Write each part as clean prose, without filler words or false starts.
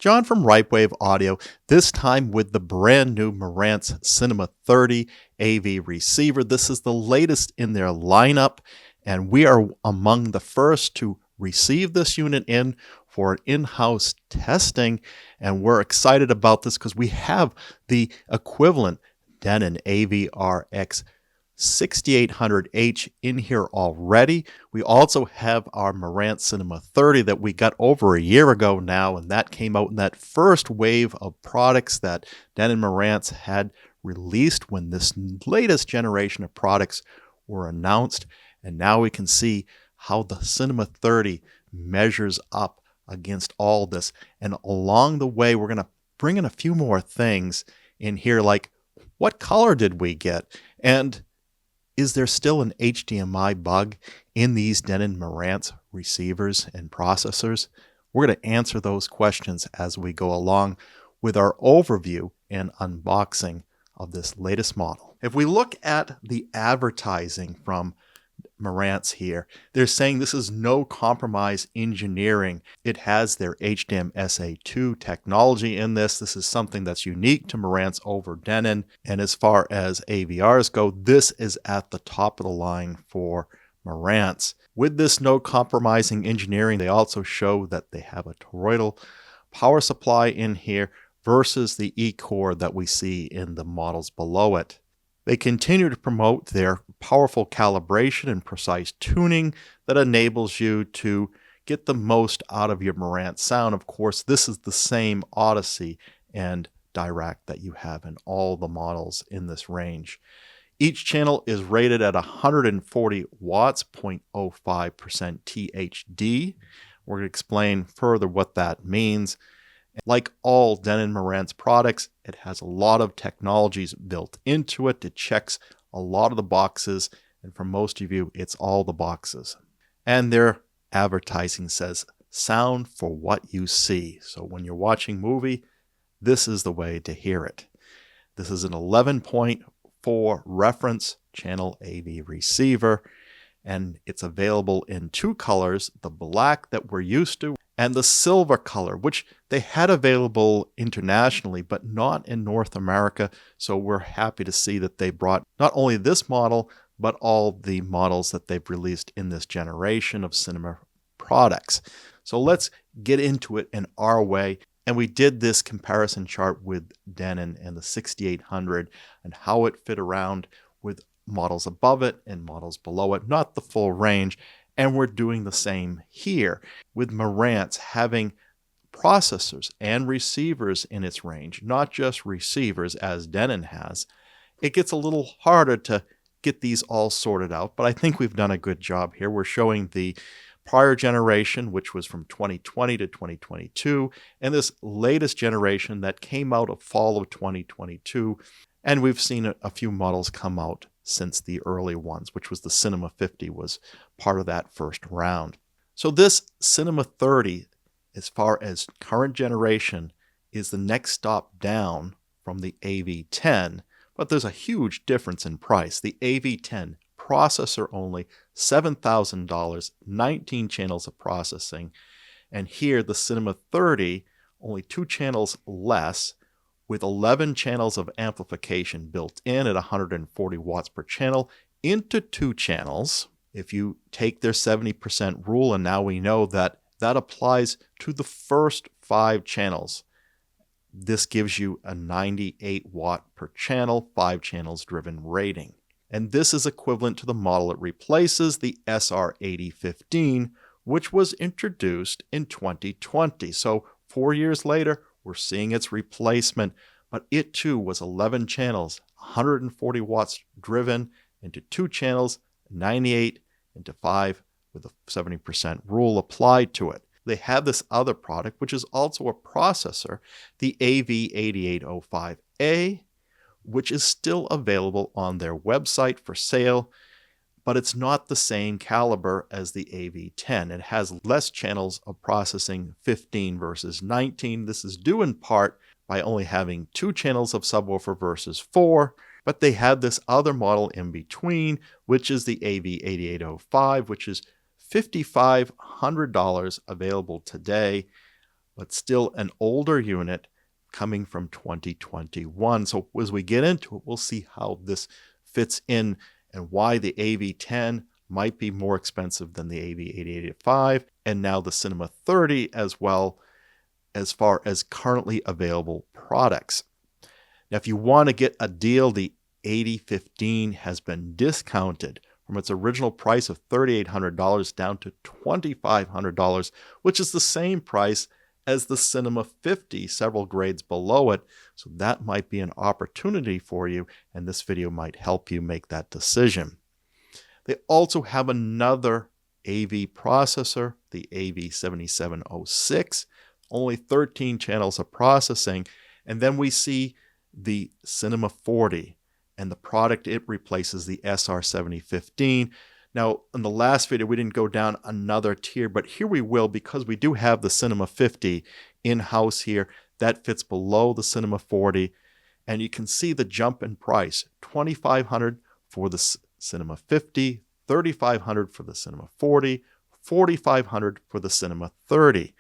John from Ripewave Audio, this time with the brand new Marantz Cinema 30 AV receiver. This is the latest in their lineup, and we are among the first to receive this unit in for an in-house testing, and we're excited about this because we have the equivalent Denon AVR-X6800H in here already. We also have our Marantz Cinema 30 that we got over a year ago now, and that came out in that first wave of products that Denon Marantz had released when this latest generation of products were announced. And now we can see how the Cinema 30 measures up against all this. And along the way, we're going to bring in a few more things in here, like what color did we get? And is there still an HDMI bug in these Denon Marantz receivers and processors? We're going to answer those questions as we go along with our overview and unboxing of this latest model. If we look at the advertising from Marantz here, they're saying this is no compromise engineering. It has their HDMI-SA2 technology in this. This is something that's unique to Marantz over Denon. And as far as AVRs go, this is at the top of the line for Marantz. With this no compromising engineering, they also show that they have a toroidal power supply in here versus the E-core that we see in the models below it. They continue to promote their powerful calibration and precise tuning that enables you to get the most out of your Marantz sound. Of course, this is the same Odyssey and Direct that you have in all the models in this range. Each channel is rated at 140 watts, 0.05% THD. We're going to explain further what that means. Like all Denon Marantz products, it has a lot of technologies built into it. It checks a lot of the boxes, and for most of you, it's all the boxes. And their advertising says, sound for what you see. So when you're watching a movie, this is the way to hear it. This is an 11.4 reference channel AV receiver, and it's available in two colors, the black that we're used to and the silver color, which they had available internationally, but not in North America. So we're happy to see that they brought not only this model, but all the models that they've released in this generation of cinema products. So let's get into it in our way. And we did this comparison chart with Denon and the 6800 and how it fit around with models above it and models below it, not the full range. And we're doing the same here with Marantz having processors and receivers in its range, not just receivers as Denon has. It gets a little harder to get these all sorted out, but I think we've done a good job here. We're showing the prior generation, which was from 2020 to 2022, and this latest generation that came out of fall of 2022. And we've seen a few models come out since the early ones, which was the Cinema 50 was part of that first round. So this Cinema 30, as far as current generation, is the next stop down from the AV10, but there's a huge difference in price. The AV10 processor only, $7,000, 19 channels of processing, and here the Cinema 30, only 2 channels less, with 11 channels of amplification built in at 140 watts per channel into 2 channels. If you take their 70% rule, and now we know that that applies to the first 5 channels, this gives you a 98 watt per channel, 5 channels driven rating. And this is equivalent to the model it replaces, the SR-8015, which was introduced in 2020. So 4 years later, we're seeing its replacement, but it too was 11 channels, 140 watts driven into 2 channels, 98 into 5 with a 70% rule applied to it. They have this other product, which is also a processor, the AV-8805A, which is still available on their website for sale, but it's not the same caliber as the AV10. It has less channels of processing, 15 versus 19. This is due in part by only having 2 channels of subwoofer versus 4, but they have this other model in between, which is the AV-8805, which is $5,500 available today. but still an older unit coming from 2021. So as we get into it, we'll see how this fits in and why the AV10 might be more expensive than the AV-8885 and now the Cinema 30 as well, as far as currently available products. Now, if you want to get a deal, the 8015 has been discounted from its original price of $3,800 down to $2,500, which is the same price as the Cinema 50, several grades below it. So that might be an opportunity for you, and this video might help you make that decision. They also have another AV processor, the AV-7706, only 13 channels of processing. And then we see the Cinema 40, and the product it replaces, the SR-8015. Now, in the last video, we didn't go down another tier, but here we will because we do have the Cinema 50 in-house here. That fits below the Cinema 40, and you can see the jump in price. $2,500 for the Cinema 50, $3,500 for the Cinema 40, $4,500 for the Cinema 30.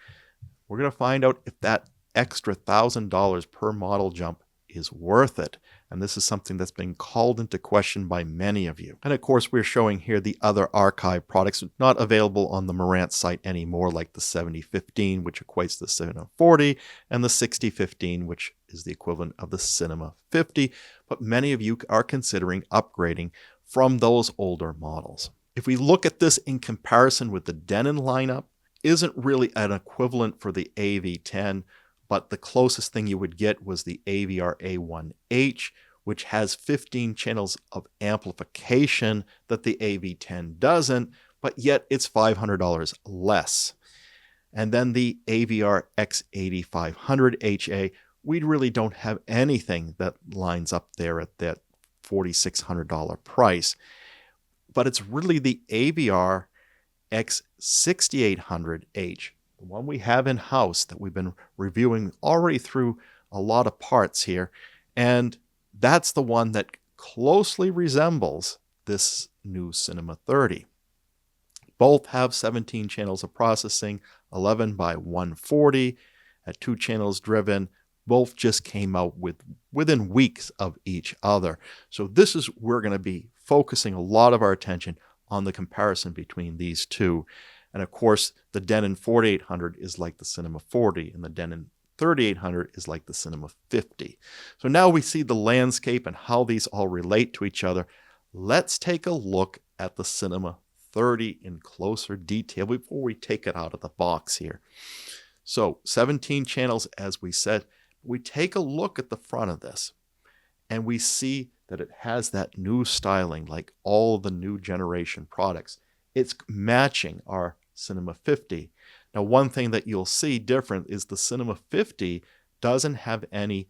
We're going to find out if that extra $1,000 per model jump is worth it. And this is something that's been called into question by many of you. And of course, we're showing here the other archive products not available on the Marantz site anymore, like the 7015, which equates to the Cinema 40, and the 6015, which is the equivalent of the Cinema 50. But many of you are considering upgrading from those older models. If we look at this in comparison with the Denon lineup, isn't really an equivalent for the AV10, but the closest thing you would get was the AVR-A1H, which has 15 channels of amplification that the AV10 doesn't, but yet it's $500 less. And then the AVR-X6800H, we really don't have anything that lines up there at that $4,600 price. But it's really the AVR-X6800H, the one we have in-house that we've been reviewing already through a lot of parts here. And that's the one that closely resembles this new Cinema 30. Both have 17 channels of processing, 11 by 140 at 2 channels driven. Both just came out within weeks of each other. So this is, we're going to be focusing a lot of our attention on the comparison between these two. And of course, the Denon 4800 is like the Cinema 40, and the Denon 3800 is like the Cinema 50. So now we see the landscape and how these all relate to each other. Let's take a look at the Cinema 30 in closer detail before we take it out of the box here. So 17 channels, as we said. We take a look at the front of this, and we see that it has that new styling like all the new generation products. It's matching our Cinema 50. Now, one thing that you'll see different is the Cinema 50 doesn't have any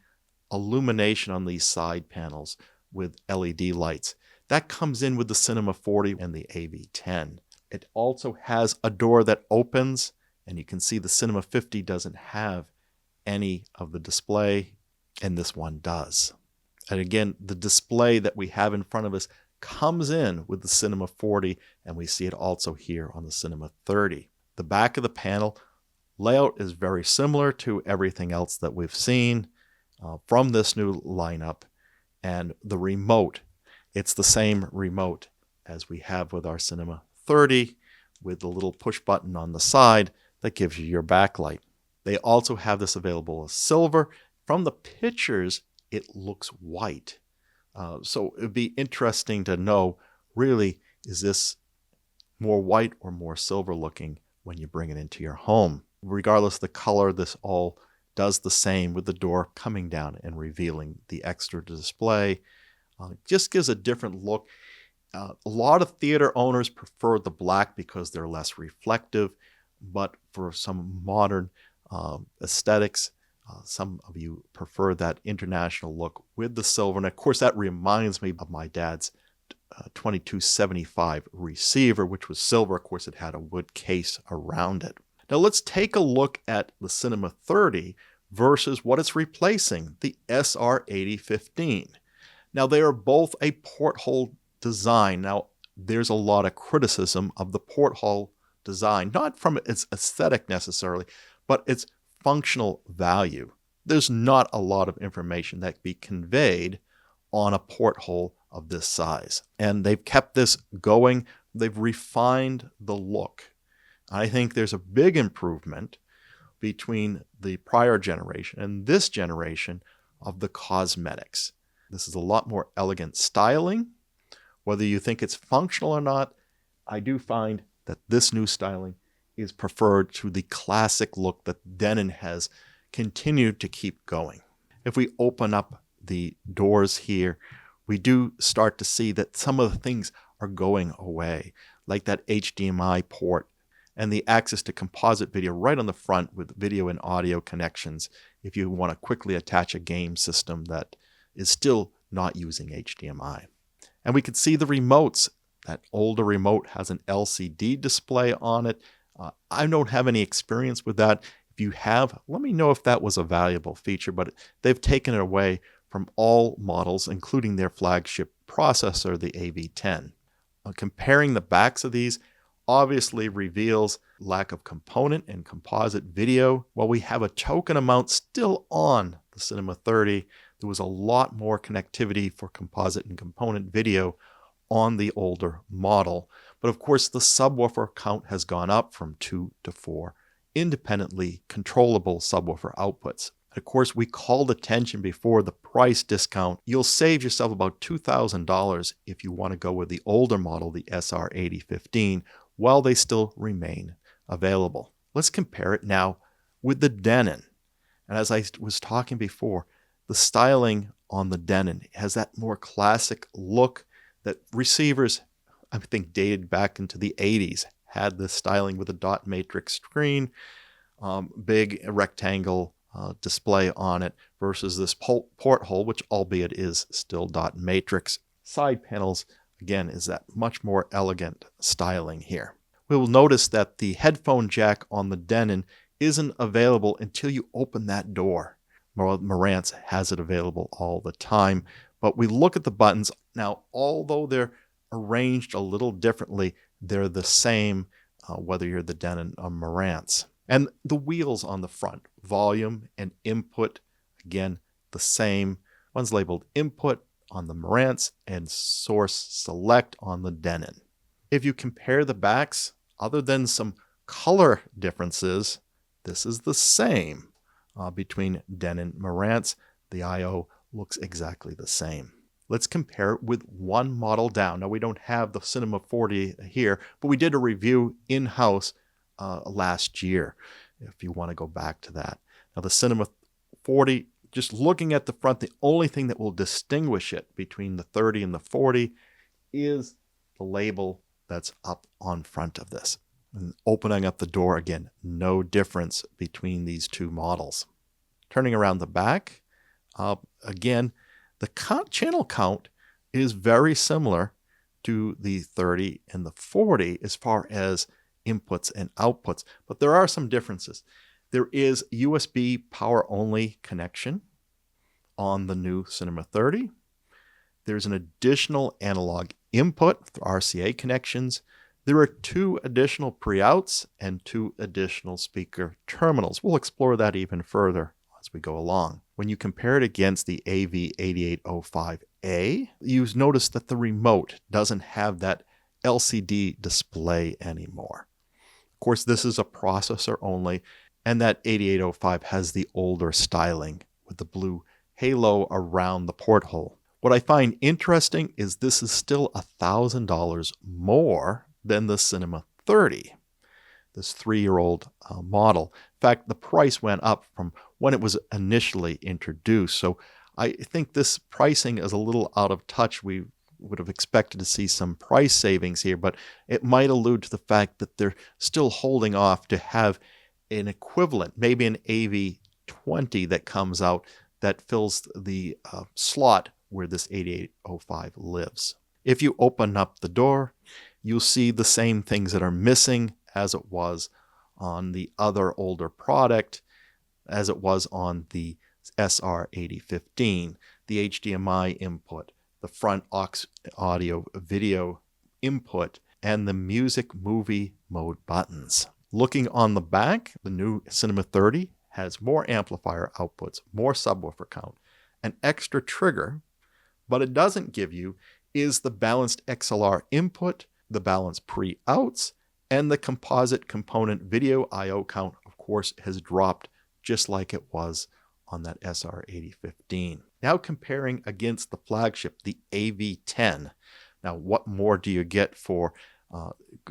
illumination on these side panels with LED lights. That comes in with the Cinema 40 and the AV10. It also has a door that opens, and you can see the Cinema 50 doesn't have any of the display, and this one does. And again, the display that we have in front of us comes in with the Cinema 40, and we see it also here on the Cinema 30. The back of the panel layout is very similar to everything else that we've seen from this new lineup. And the remote, it's the same remote as we have with our Cinema 30, with the little push button on the side that gives you your backlight. They also have this available as silver. From the pictures, it looks white. So it'd be interesting to know, really, is this more white or more silver looking when you bring it into your home? Regardless of the color, this all does the same with the door coming down and revealing the extra display. Just gives a different look. A lot of theater owners prefer the black because they're less reflective, but for some modern aesthetics, some of you prefer that international look with the silver. And of course, that reminds me of my dad's 2275 receiver, which was silver. Of course, it had a wood case around it. Now let's take a look at the Cinema 30 versus what it's replacing, the SR-8015. Now they are both a porthole design. Now there's a lot of criticism of the porthole design, not from its aesthetic necessarily, but its functional value, there's not a lot of information that can be conveyed on a porthole of this size. And they've kept this going. They've refined the look. I think there's a big improvement between the prior generation and this generation of the cosmetics. This is a lot more elegant styling. Whether you think it's functional or not, I do find that this new styling is preferred to the classic look that Denon has continued to keep going. If we open up the doors here, we do start to see that some of the things are going away, like that HDMI port and the access to composite video right on the front with video and audio connections if you want to quickly attach a game system that is still not using HDMI. And we can see the remotes. That older remote has an LCD display on it. I don't have any experience with that. If you have, let me know if that was a valuable feature, but they've taken it away from all models, including their flagship processor, the AV10. Comparing the backs of these obviously reveals lack of component and composite video. While we have a token amount still on the Cinema 30, there was a lot more connectivity for composite and component video on the older model. But of course, the subwoofer count has gone up from 2 to 4 independently controllable subwoofer outputs. Of course, we called attention before the price discount. You'll save yourself about $2,000 if you want to go with the older model, the SR-8015, while they still remain available. Let's compare it now with the Denon. And as I was talking before, the styling on the Denon has that more classic look that receivers, I think, dated back into the 80s, had this styling with a dot matrix screen, big rectangle display on it versus this porthole, which albeit is still dot matrix. Side panels, again, is that much more elegant styling here. We will notice that the headphone jack on the Denon isn't available until you open that door. Marantz has it available all the time, but we look at the buttons. Now, although they're arranged a little differently, they're the same whether you're the Denon or Marantz. And the wheels on the front, volume and input, again, the same. One's labeled input on the Marantz and source select on the Denon. If you compare the backs, other than some color differences, this is the same between Denon and Marantz. The I/O looks exactly the same. Let's compare it with one model down. Now, we don't have the Cinema 40 here, but we did a review in-house last year, if you want to go back to that. Now, the Cinema 40, just looking at the front, the only thing that will distinguish it between the 30 and the 40 is the label that's up on front of this. And opening up the door, again, no difference between these two models. Turning around the back, again, the channel count is very similar to the 30 and the 40 as far as inputs and outputs, but there are some differences. There is USB power-only connection on the new Cinema 30. There's an additional analog input for RCA connections. There are 2 additional pre-outs and 2 additional speaker terminals. We'll explore that even further as we go along. When you compare it against the AV-8805A, you notice that the remote doesn't have that LCD display anymore. Of course, this is a processor only, and that 8805 has the older styling with the blue halo around the porthole. What I find interesting is this is still $1,000 more than the Cinema 30, this 3-year-old model. In fact, the price went up from when it was initially introduced. So I think this pricing is a little out of touch. We would have expected to see some price savings here, but it might allude to the fact that they're still holding off to have an equivalent, maybe an AV20 that comes out that fills the slot where this 8805 lives. If you open up the door, you'll see the same things that are missing as it was on the other older product, as it was on the SR-8015, the HDMI input, the front aux audio video input, and the music movie mode buttons. Looking on the back, the new Cinema 30 has more amplifier outputs, more subwoofer count, an extra trigger, but it doesn't give you is the balanced XLR input, the balanced pre-outs, and the composite component video I/O count, of course, has dropped just like it was on that SR-8015. Now comparing against the flagship, the AV10. Now what more do you get for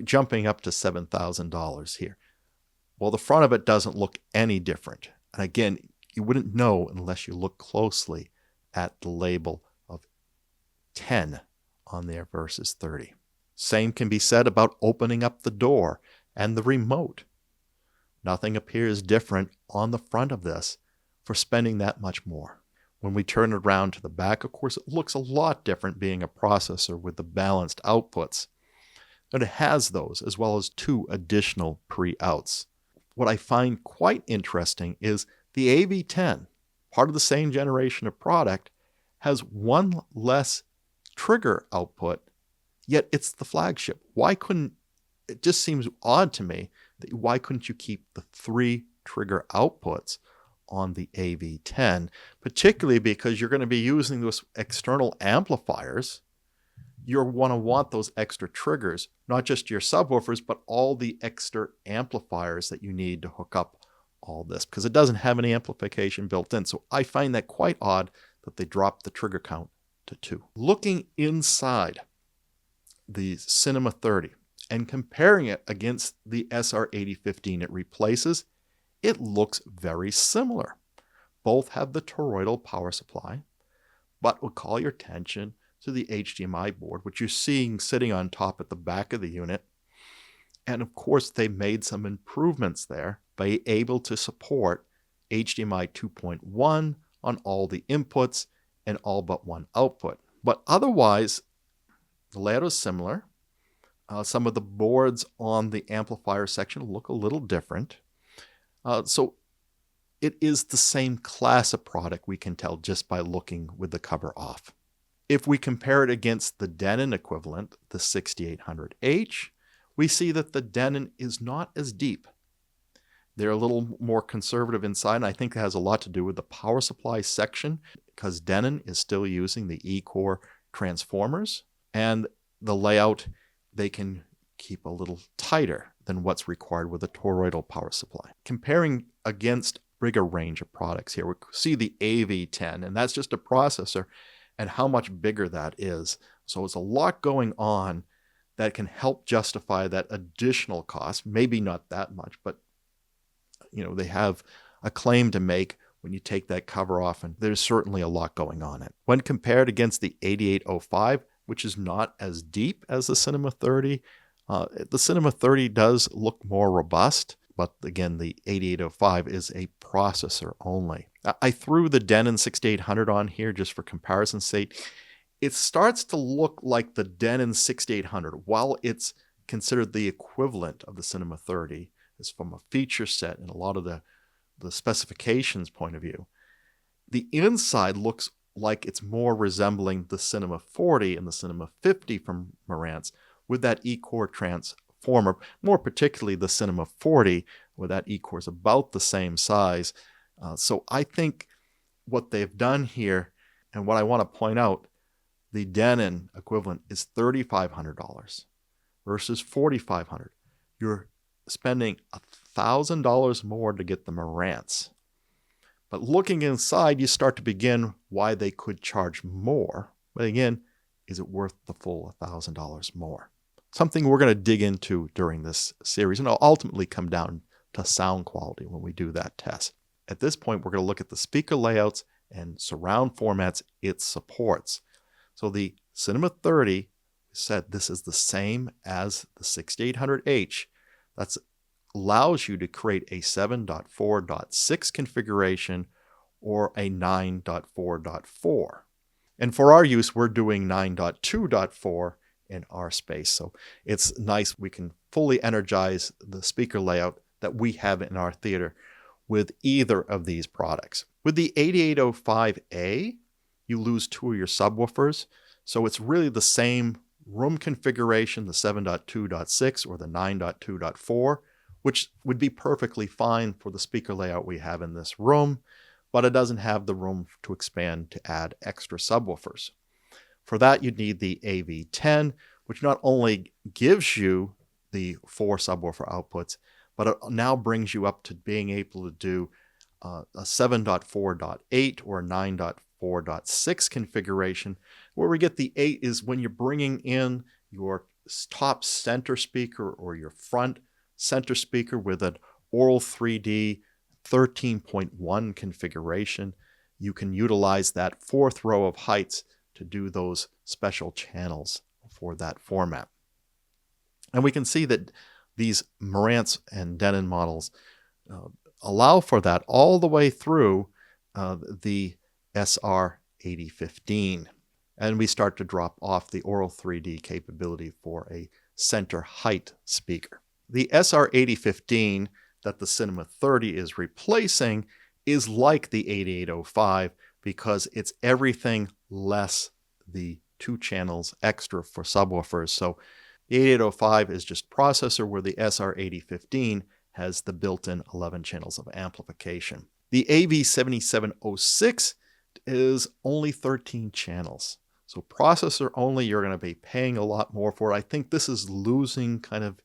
jumping up to $7,000 here? Well, the front of it doesn't look any different. And again, you wouldn't know unless you look closely at the label of 10 on there versus 30. Same can be said about opening up the door and the remote. Nothing appears different on the front of this for spending that much more. When we turn it around to the back, of course, it looks a lot different being a processor with the balanced outputs. But it has those, as well as 2 additional pre-outs. What I find quite interesting is the AV10, part of the same generation of product, has 1 less trigger output, yet it's the flagship. It just seems odd to me that why couldn't you keep the 3 trigger outputs on the AV10, particularly because you're going to be using those external amplifiers. You're going to want those extra triggers, not just your subwoofers, but all the extra amplifiers that you need to hook up all this, because it doesn't have any amplification built in. So I find that quite odd that they dropped the trigger count to 2. Looking inside the Cinema 30 and comparing it against the SR-8015 it replaces, it looks very similar. Both have the toroidal power supply, but will call your attention to the HDMI board, which you're seeing sitting on top at the back of the unit. And of course, they made some improvements there by able to support HDMI 2.1 on all the inputs and all but 1 output. But otherwise, the layout is similar. Some of the boards on the amplifier section look a little different. So it is the same class of product, we can tell just by looking with the cover off. If we compare it against the Denon equivalent, the 6800H, we see that the Denon is not as deep. They're a little more conservative inside, and I think it has a lot to do with the power supply section, because Denon is still using the E-core transformers, and the layout they can keep a little tighter than what's required with a toroidal power supply. Comparing against bigger range of products here, we see the AV10, and that's just a processor, and how much bigger that is. So it's a lot going on that can help justify that additional cost. Maybe not that much, but they have a claim to make when you take that cover off, and there's certainly a lot going on in it. When compared against the 8805, which is not as deep as the Cinema 30, the Cinema 30 does look more robust, but again, the 8805 is a processor only. I threw the Denon 6800 on here just for comparison's sake. It starts to look like the Denon 6800, while it's considered the equivalent of the Cinema 30, is from a feature set and a lot of the specifications point of view. The inside looks like it's more resembling the Cinema 40 and the Cinema 50 from Marantz, with that E-core transformer, more particularly the Cinema 40, where that E-core is about the same size. So I think what they've done here, and what I want to point out, the Denon equivalent is $3,500 versus $4,500. You're spending $1,000 more to get the Marantz. But looking inside, you start to begin why they could charge more. But again, is it worth the full $1,000 more? Something we're going to dig into during this series, and it'll ultimately come down to sound quality when we do that test. At this point, we're going to look at the speaker layouts and surround formats it supports. So the Cinema 30 said this is the same as the 6800H. That allows you to create a 7.4.6 configuration or a 9.4.4. And for our use, we're doing 9.2.4 in our space. So it's nice we can fully energize the speaker layout that we have in our theater with either of these products. With the 8805A, you lose 2 of your subwoofers. So it's really the same room configuration, the 7.2.6 or the 9.2.4, which would be perfectly fine for the speaker layout we have in this room, but it doesn't have the room to expand to add extra subwoofers. For that, you'd need the AV10, which not only gives you the 4 subwoofer outputs, but it now brings you up to being able to do a 7.4.8 or 9.4.6 configuration. Where we get the 8 is when you're bringing in your top center speaker or your front center speaker with an Aural 3D 13.1 configuration. You can utilize that 4th row of heights to do those special channels for that format. And we can see that these Marantz and Denon models allow for that all the way through the SR-8015. And we start to drop off the Aural 3D capability for a center height speaker. The SR-8015 that the Cinema 30 is replacing is like the 8805 because it's everything less the 2 channels extra for subwoofers. So the 8805 is just processor, where the SR-8015 has the built-in 11 channels of amplification. The AV-7706 is only 13 channels. So processor only, you're going to be paying a lot more for it. I think this is losing kind of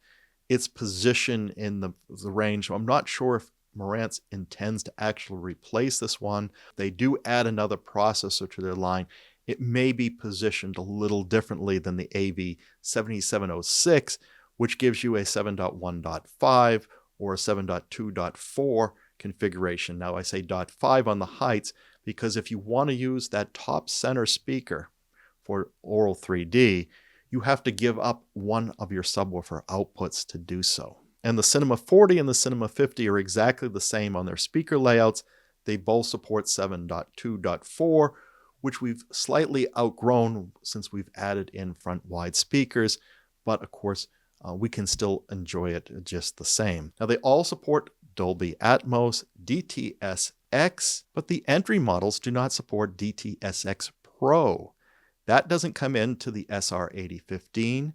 its position in the range. So I'm not sure if Marantz intends to actually replace this one. They do add another processor to their line. It may be positioned a little differently than the AV-7706, which gives you a 7.1.5 or a 7.2.4 configuration. Now I say .5 on the heights because if you want to use that top center speaker for Aural 3D, you have to give up one of your subwoofer outputs to do so. And the Cinema 40 and the Cinema 50 are exactly the same on their speaker layouts. They both support 7.2.4, which we've slightly outgrown since we've added in front wide speakers, but of course we can still enjoy it just the same. Now they all support Dolby Atmos, DTS:X, but the entry models do not support DTS:X Pro. That doesn't come into the SR-8015,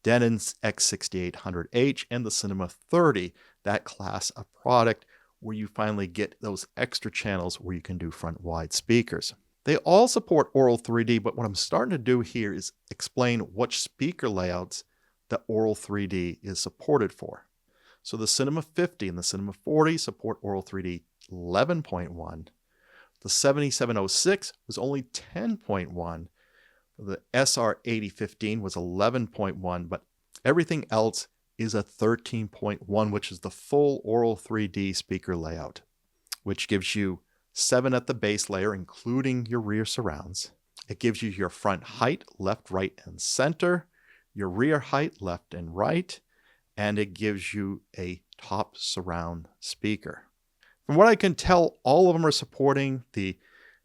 Denon's X6800H, and the Cinema 30, that class of product where you finally get those extra channels where you can do front wide speakers. They all support Aural 3D, but what I'm starting to do here is explain which speaker layouts that Aural 3D is supported for. So the Cinema 50 and the Cinema 40 support Aural 3D 11.1. The 7706 was only 10.1. The SR-8015 was 11.1, but everything else is a 13.1, which is the full Aural 3D speaker layout, which gives you 7 at the base layer, including your rear surrounds. It gives you your front height, left, right, and center, your rear height, left and right, and it gives you a top surround speaker. From what I can tell, all of them are supporting the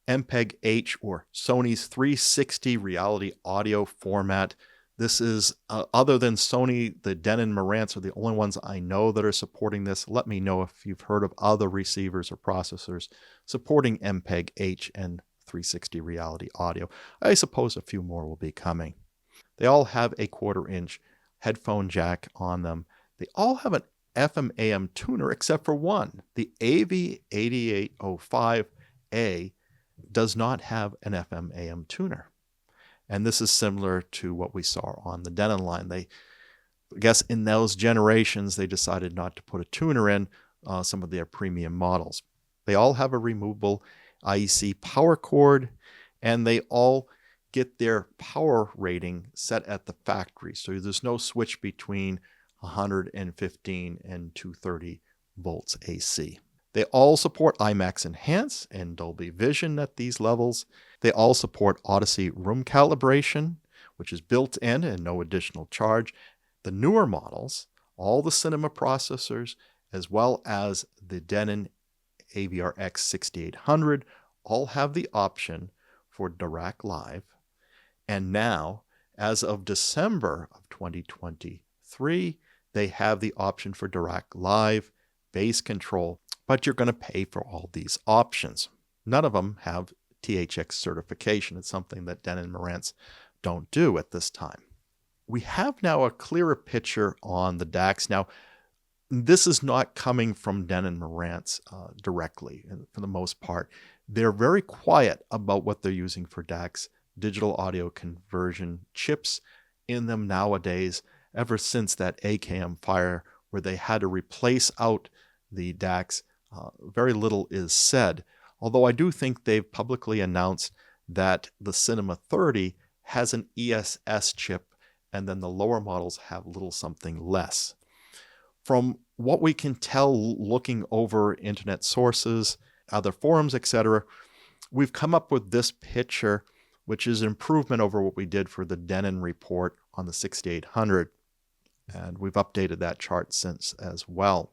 MPEG-H or Sony's 360 reality audio format. This is, other than Sony, the Denon Marantz are the only ones I know that are supporting this. Let me know if you've heard of other receivers or processors supporting MPEG-H and 360 reality audio. I suppose a few more will be coming. They all have a 1/4-inch headphone jack on them. They all have an FM/AM tuner except for one. The AV-8805A does not have an FM/AM tuner. And this is similar to what we saw on the Denon line. I guess in those generations, they decided not to put a tuner in some of their premium models. They all have a removable IEC power cord, and they all get their power rating set at the factory. So there's no switch between 115 and 230 volts AC. They all support IMAX Enhance and Dolby Vision at these levels. They all support Odyssey room calibration, which is built in and no additional charge. The newer models, all the Cinema processors, as well as the Denon AVR-X6800, all have the option for Direct Live. And now, as of December of 2023, they have the option for Direct Live, bass control, but you're going to pay for all these options. None of them have THX certification. It's something that Denon and Marantz don't do at this time. We have now a clearer picture on the DACs. Now, This is not coming from Denon Marantz directly, for the most part. They're very quiet about what they're using for DACs, digital audio conversion chips in them nowadays, ever since that AKM fire where they had to replace out the DACs. Very little is said, although I do think they've publicly announced that the Cinema 30 has an ESS chip, and then the lower models have little something less. From what we can tell looking over internet sources, other forums, etc., we've come up with this picture, which is an improvement over what we did for the Denon report on the 6800. And we've updated that chart since as well.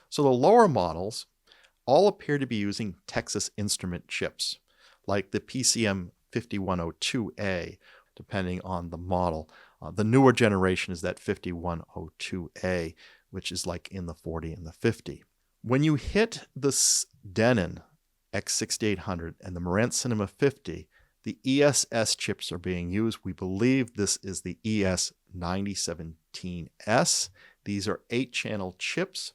So the lower models all appear to be using Texas Instrument chips, like the PCM 5102A, depending on the model. The newer generation is that 5102A, which is like in the 40 and the 50. When you hit this Denon X6800 and the Marantz Cinema 50, the ESS chips are being used. We believe this is the ES-9017S. These are 8-channel chips.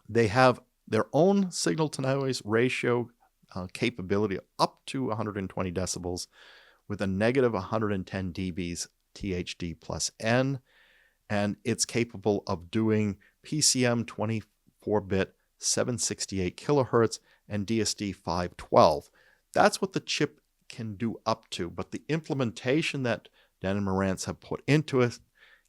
They have their own signal-to-noise ratio capability up to 120 decibels with a negative 110 dBs THD plus N, and it's capable of doing PCM 24-bit 768 kilohertz and DSD 512. That's what the chip can do up to, but the implementation that Denon Marantz have put into it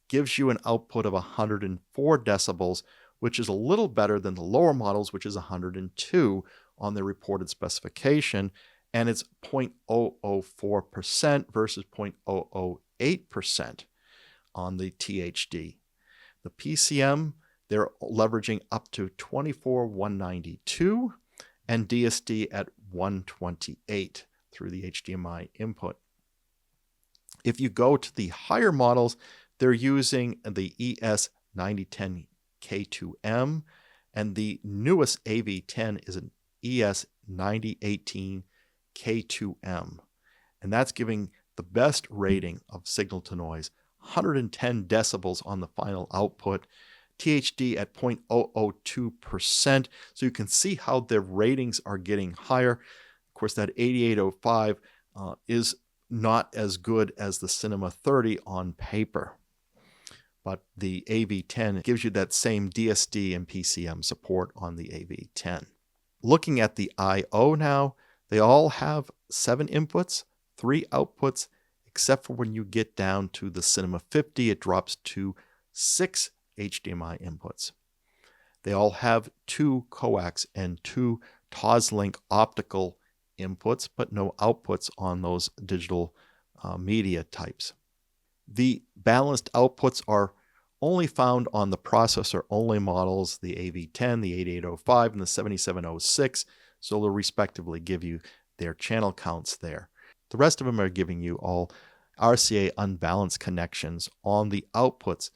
gives you an output of 104 decibels, which is a little better than the lower models, which is 102 on the reported specification, and it's 0.004% versus 0.008% on the THD. The PCM, they're leveraging up to 24,192 and DSD at 128 through the HDMI input. If you go to the higher models, they're using the ES-9010K2M, and the newest AV10 is an ES-9018K2M, and that's giving the best rating of signal to noise, 110 decibels on the final output, THD at 0.002%, so you can see how their ratings are getting higher. Of course, that 8805 is not as good as the Cinema 30 on paper, but the AV10 gives you that same DSD and PCM support on the AV10. Looking at the I/O now, they all have 7 inputs, 3 outputs, except for when you get down to the Cinema 50, it drops to 6 HDMI inputs. They all have 2 coax and 2 Toslink optical inputs, but no outputs on those digital media types. The balanced outputs are only found on the processor-only models, the AV10, the 8805, and the 7706, so they'll respectively give you their channel counts there. The rest of them are giving you all RCA unbalanced connections on the outputs.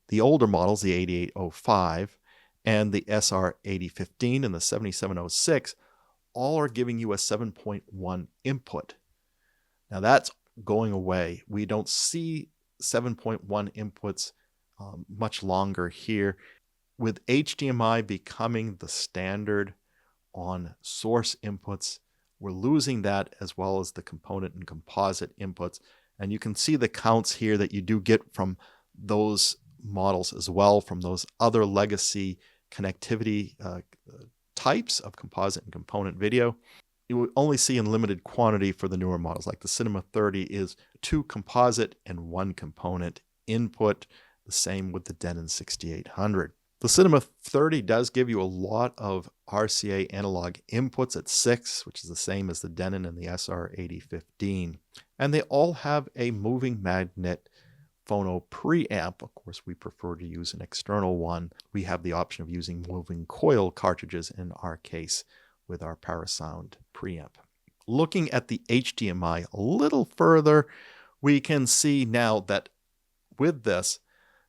The older models, the 8805 and the SR-8015 and the 7706, all are giving you a 7.1 input. Now that's going away. We don't see 7.1 inputs much longer here. With HDMI becoming the standard on source inputs, we're losing that as well as the component and composite inputs. And you can see the counts here that you do get from those models as well, from those other legacy connectivity types of composite and component video. You will only see in limited quantity for the newer models, like the Cinema 30 is 2 composite and 1 component input, the same with the Denon 6800. The Cinema 30 does give you a lot of RCA analog inputs at 6, which is the same as the Denon and the SR-8015. And they all have a moving magnet phono preamp. Of course, we prefer to use an external one. We have the option of using moving coil cartridges in our case with our Parasound preamp. Looking at the HDMI a little further, we can see now that with this,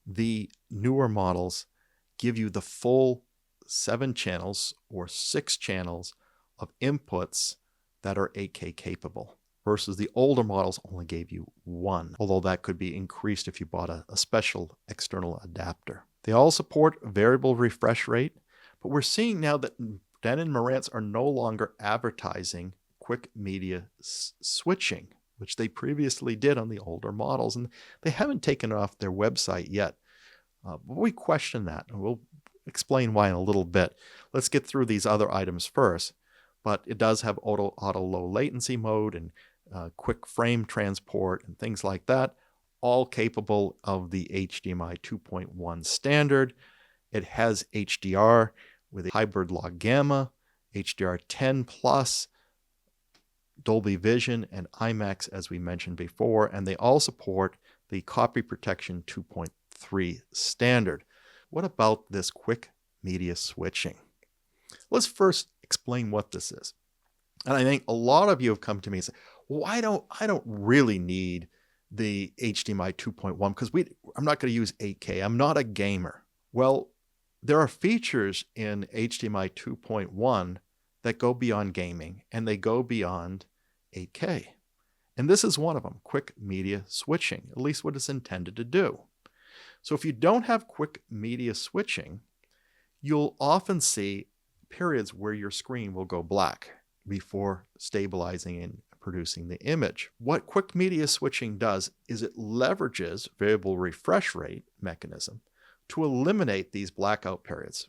the newer models give you the full 7 channels or 6 channels of inputs that are 8K capable, versus the older models only gave you 1, although that could be increased if you bought a special external adapter. They all support variable refresh rate, but we're seeing now that Denon and Marantz are no longer advertising quick media switching, which they previously did on the older models, and they haven't taken it off their website yet. But we question that, and we'll explain why in a little bit. Let's get through these other items first. But it does have auto low latency mode and quick frame transport and things like that, all capable of the HDMI 2.1 standard. It has HDR with a hybrid log gamma, HDR10 plus, Dolby Vision, and IMAX, as we mentioned before, and they all support the Copy Protection 2.3 standard. What about this quick media switching? Let's first explain what this is. And I think a lot of you have come to me and said, well, I don't really need the HDMI 2.1 because I'm not going to use 8K. I'm not a gamer. Well, there are features in HDMI 2.1 that go beyond gaming, and they go beyond 8K. And this is one of them, quick media switching, at least what it's intended to do. So if you don't have quick media switching, you'll often see periods where your screen will go black before stabilizing and producing the image. What quick media switching does is it leverages variable refresh rate mechanism to eliminate these blackout periods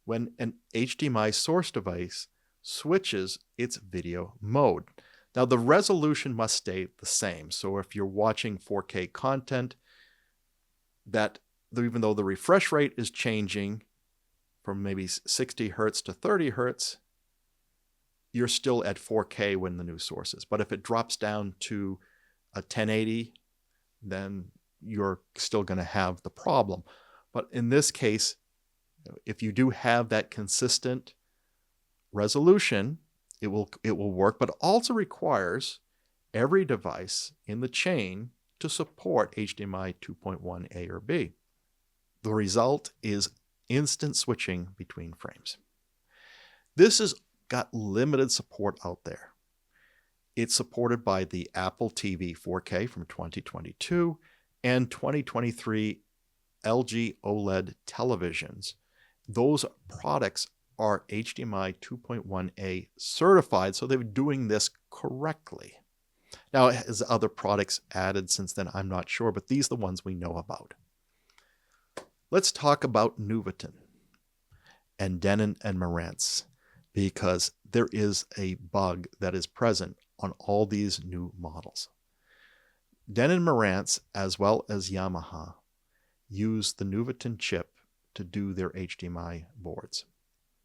when an HDMI source device switches its video mode. Now, the resolution must stay the same. So if you're watching 4K content, that even though the refresh rate is changing from maybe 60 hertz to 30 hertz, you're still at 4K when the new source is. But if it drops down to a 1080, then you're still going to have the problem. But in this case, if you do have that consistent resolution, it will work, but also requires every device in the chain to support HDMI 2.1A or B. The result is instant switching between frames. This has got limited support out there. It's supported by the Apple TV 4K from 2022 and 2023 LG OLED televisions. Those products are HDMI 2.1A certified, so they're doing this correctly. Now, has other products added since then? I'm not sure, but these are the ones we know about. Let's talk about Nuvoton and Denon and Marantz, because there is a bug that is present on all these new models. Denon and Marantz, as well as Yamaha, use the Nuvoton chip to do their HDMI boards.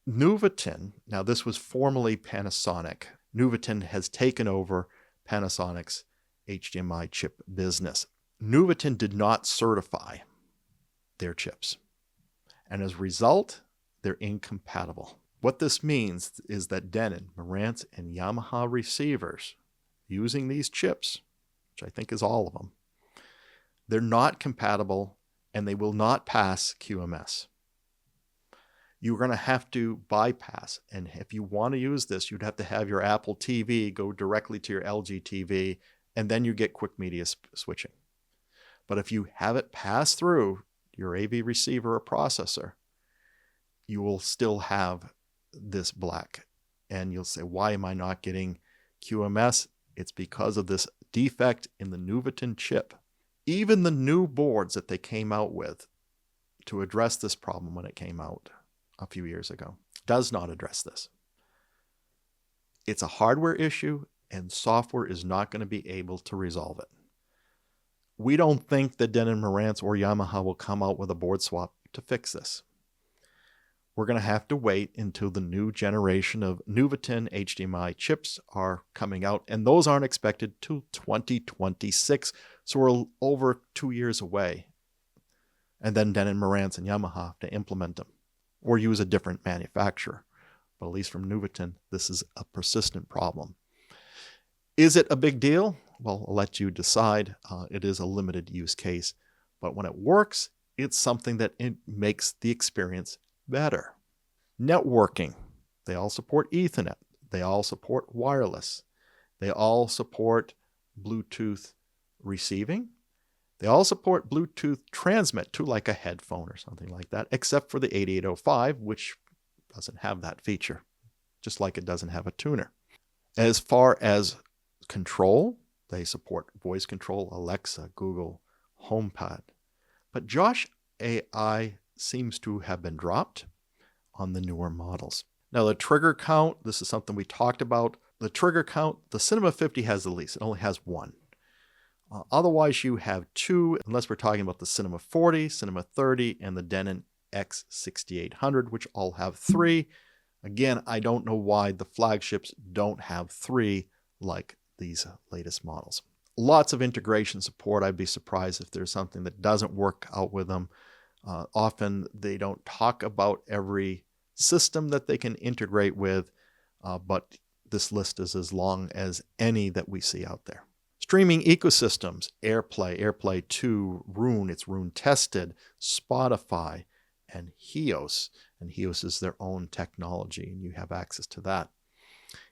Nuvoton, now this was formerly Panasonic. Nuvoton has taken over Panasonic's HDMI chip business. Nuvoton did not certify their chips, and as a result, they're incompatible. What this means is that Denon, Marantz, and Yamaha receivers using these chips, which I think is all of them, they're not compatible and they will not pass QMS. You're going to have to bypass, and if you want to use this, you'd have to have your Apple TV go directly to your LG TV, and then you get quick media switching. But if you have it pass through your AV receiver or processor, you will still have this black. And you'll say, why am I not getting QMS? It's because of this defect in the Nuvoton chip. Even the new boards that they came out with to address this problem when it came out a few years ago does not address this. It's a hardware issue, and software is not going to be able to resolve it. We don't think that Denon, Marantz, or Yamaha will come out with a board swap to fix this. We're going to have to wait until the new generation of Nuvoton HDMI chips are coming out, and those aren't expected till 2026, so we're over 2 years away. And then Denon, Marantz, and Yamaha have to implement them or use a different manufacturer. But at least from Nuvoton, this is a persistent problem. Is it a big deal? Well, I'll let you decide. It is a limited use case, but when it works, it's something that it makes the experience better. Networking. They all support Ethernet. They all support wireless. They all support Bluetooth receiving. They all support Bluetooth transmit to like a headphone or something like that, except for the 8805, which doesn't have that feature, just like it doesn't have a tuner. As far as control, they support voice control, Alexa, Google, HomePod. But Josh AI seems to have been dropped on the newer models. Now the trigger count, this is something we talked about. The trigger count, the Cinema 50 has the least. It only has one. Otherwise, you have two, unless we're talking about the Cinema 40, Cinema 30, and the Denon AVR-X6800, which all have three. Again, I don't know why the flagships don't have three like these latest models. Lots of integration support. I'd be surprised if there's something that doesn't work out with them. Often they don't talk about every system that they can integrate with, but this list is as long as any that we see out there. Streaming ecosystems, AirPlay 2, Roon, it's Roon tested, Spotify, and Inhouse. And Inhouse is their own technology, and you have access to that.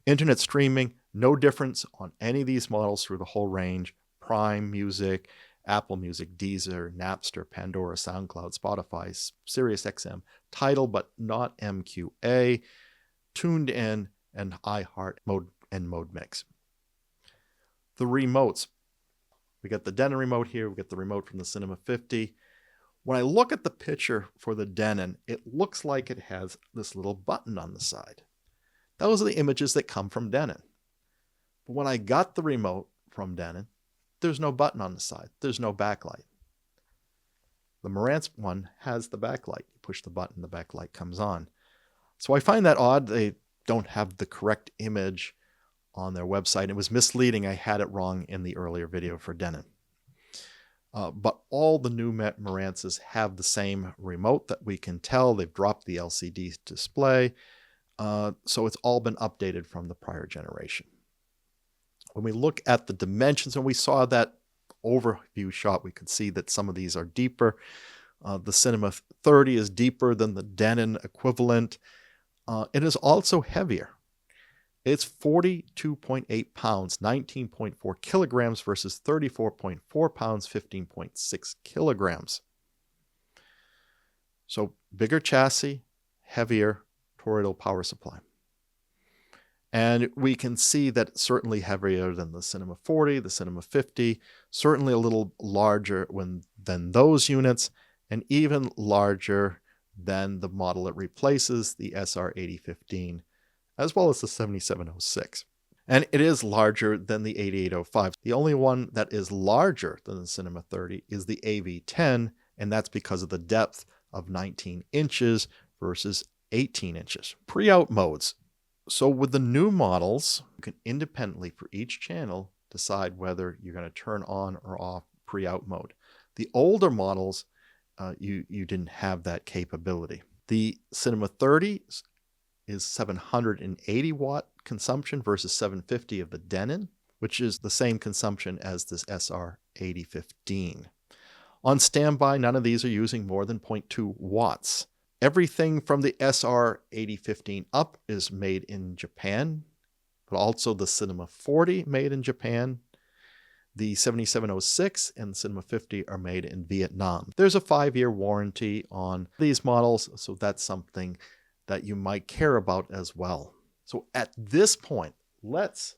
Internet streaming, no difference on any of these models through the whole range. Prime Music, Apple Music, Deezer, Napster, Pandora, SoundCloud, Spotify, SiriusXM, Tidal, but not MQA, Tuned In, and iHeart Mode and Mode Mix. The remotes. We got the Denon remote here. We got the remote from the Cinema 50. When I look at the picture for the Denon, it looks like it has this little button on the side. Those are the images that come from Denon. But when I got the remote from Denon, there's no button on the side. There's no backlight. The Marantz one has the backlight. You push the button, the backlight comes on. So I find that odd. They don't have the correct image on their website. It was misleading. I had it wrong in the earlier video for Denon. But all the new Marantzes have the same remote that we can tell. They've dropped the LCD display. So it's all been updated from the prior generation. When we look at the dimensions, and we saw that overview shot, we could see that some of these are deeper. The Cinema 30 is deeper than the Denon equivalent. It is also heavier. It's 42.8 pounds, 19.4 kilograms versus 34.4 pounds, 15.6 kilograms. So bigger chassis, heavier toroidal power supply. And we can see that certainly heavier than the Cinema 40, the Cinema 50, certainly a little larger than those units, and even larger than the model it replaces, the SR-8015, as well as the 7706. And it is larger than the 8805. The only one that is larger than the Cinema 30 is the AV10, and that's because of the depth of 19 inches versus 18 inches. Pre-out modes. So with the new models, you can independently for each channel decide whether you're going to turn on or off pre-out mode. The older models, you didn't have that capability. The Cinema 30 is 780 watt consumption versus 750 of the Denon, which is the same consumption as this SR-8015. On standby, none of these are using more than 0.2 watts. Everything from the SR-8015 up is made in Japan, but also the Cinema 40 made in Japan. The 7706 and the Cinema 50 are made in Vietnam. There's a 5-year warranty on these models, so that's something that you might care about as well. So at this point, let's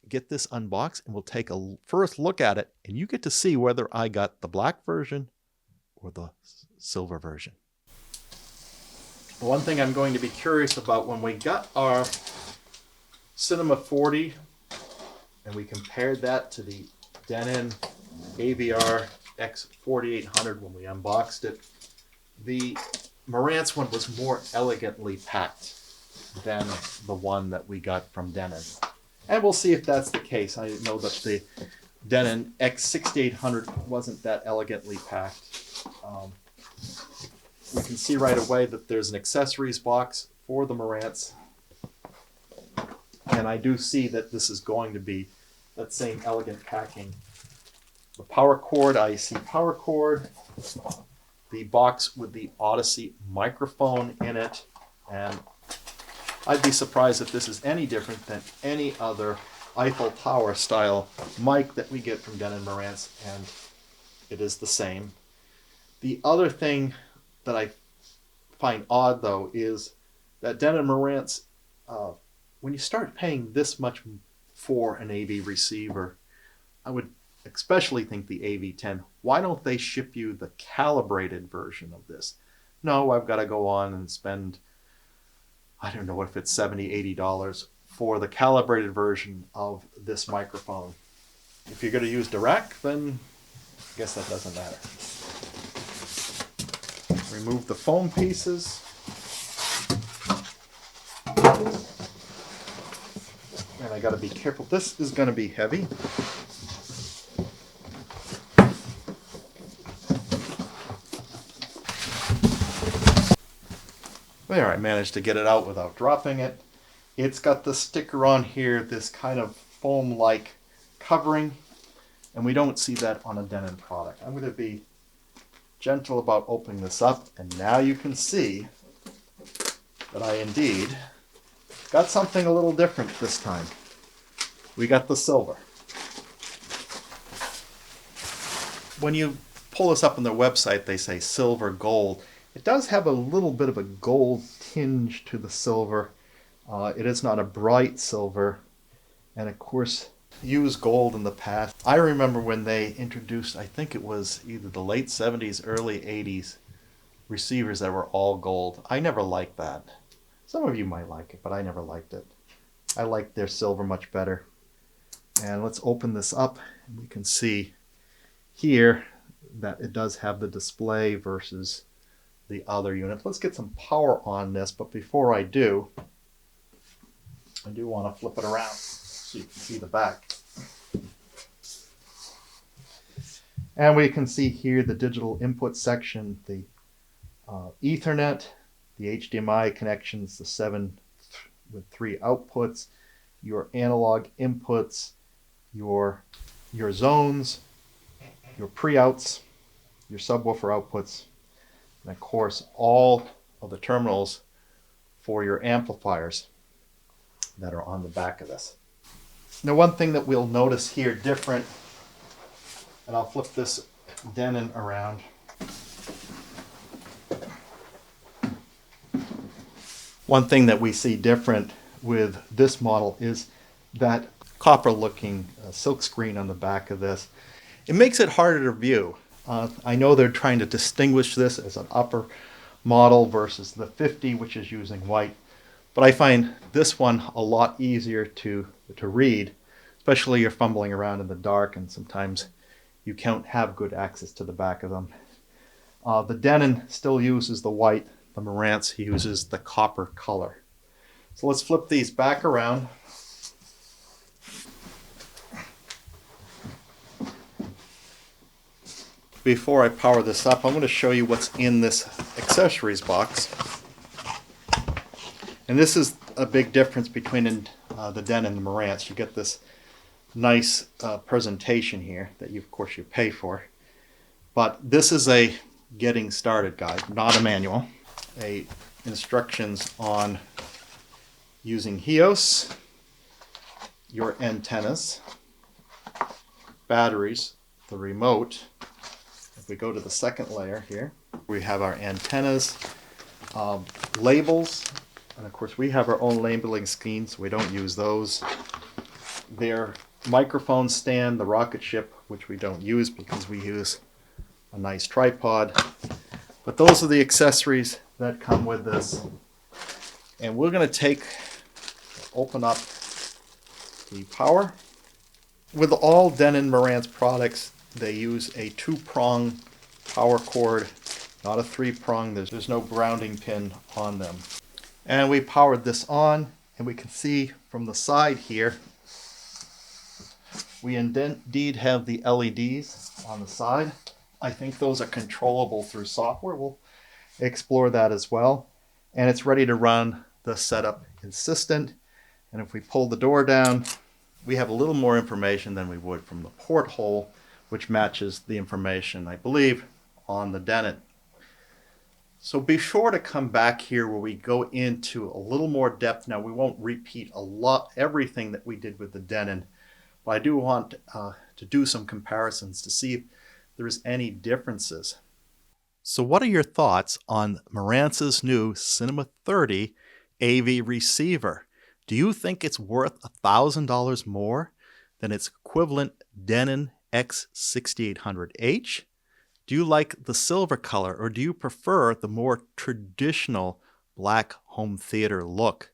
get this unboxed and we'll take a first look at it, and you get to see whether I got the black version or the silver version. One thing I'm going to be curious about, when we got our Cinema 40 and we compared that to the Denon AVR-X6800 when we unboxed it, the Marantz one was more elegantly packed than the one that we got from Denon. And we'll see if that's the case. I know that the Denon X6800 wasn't that elegantly packed. We can see right away that there's an accessories box for the Marantz. And I do see that this is going to be that same elegant packing. The power cord, IC power cord. The box with the Odyssey microphone in it. And I'd be surprised if this is any different than any other Eiffel Tower style mic that we get from Denon Marantz, and it is the same. The other thing that I find odd though is that Denon Marantz, when you start paying this much for an AV receiver, I would especially think the AV10, why don't they ship you the calibrated version of this? No, I've got to go on and spend, I don't know if it's $70, $80 for the calibrated version of this microphone. If you're going to use direct, then I guess that doesn't matter. Remove the foam pieces. And I got to be careful. This is going to be heavy. There, I managed to get it out without dropping it. It's got the sticker on here, this kind of foam-like covering, and we don't see that on a Denon product. I'm going to be gentle about opening this up, and now you can see that I indeed got something a little different this time. We got the silver. When you pull this up on their website, they say silver gold. It does have a little bit of a gold tinge to the silver. It is not a bright silver, and of course used gold in the past. I remember when they introduced, I think it was either the late 70s, early 80s receivers that were all gold. I never liked that. Some of you might like it, but I never liked it. I like their silver much better. And let's open this up, and we can see here that it does have the display versus the other unit. Let's get some power on this, but before I do want to flip it around so you can see the back. And we can see here the digital input section, the Ethernet, the HDMI connections, the 7 with 3 outputs, your analog inputs, your zones, your pre-outs, your subwoofer outputs, and of course all of the terminals for your amplifiers that are on the back of this. Now, one thing that we'll notice here different, and I'll flip this Denon around. One thing that we see different with this model is that copper looking silk screen on the back of this. It makes it harder to view. I know they're trying to distinguish this as an upper model versus the 50, which is using white. But I find this one a lot easier to read, especially you're fumbling around in the dark and sometimes you can't have good access to the back of them. The Denon still uses the white. The Marantz uses the copper color. So let's flip these back around. Before I power this up, I'm going to show you what's in this accessories box. And this is a big difference between the Denon and the Marantz. You get this nice presentation here that you, of course, you pay for. But this is a getting started guide, not a manual. Instructions on using Inhouse, your antennas, batteries, the remote. If we go to the second layer here, we have our antennas, labels, and of course we have our own labeling schemes. We don't use those. Their microphone stand, the rocket ship, which we don't use because we use a nice tripod. But those are the accessories that come with this. And we're going to open up the power. With all Denon Marantz products, they use a 2-prong power cord, not a 3-prong. There's no grounding pin on them. And we powered this on, and we can see from the side here, we indeed have the LEDs on the side. I think those are controllable through software. We'll explore that as well. And it's ready to run the setup assistant. And if we pull the door down, we have a little more information than we would from the porthole, which matches the information, I believe, on the Denon. So be sure to come back here where we go into a little more depth. Now we won't repeat everything that we did with the Denon, but I do want to do some comparisons to see if there's any differences. So what are your thoughts on Marantz's new Cinema 30 AV receiver? Do you think it's worth $1,000 more than its equivalent Denon X6800H? Do you like the silver color, or do you prefer the more traditional black home theater look?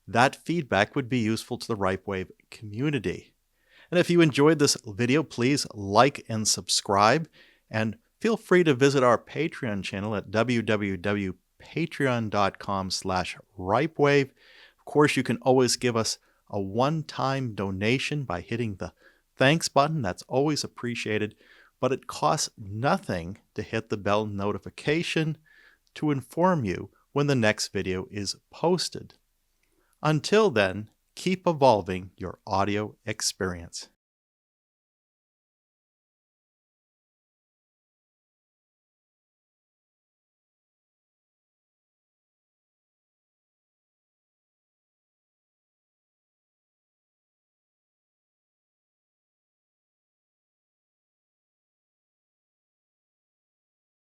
That feedback would be useful to the Ripewave community. And if you enjoyed this video, please like and subscribe, and feel free to visit our Patreon channel at www.patreon.com/Ripewave. Of course, you can always give us a one-time donation by hitting the thanks button. That's always appreciated, but it costs nothing to hit the bell notification to inform you when the next video is posted. Until then, keep evolving your audio experience.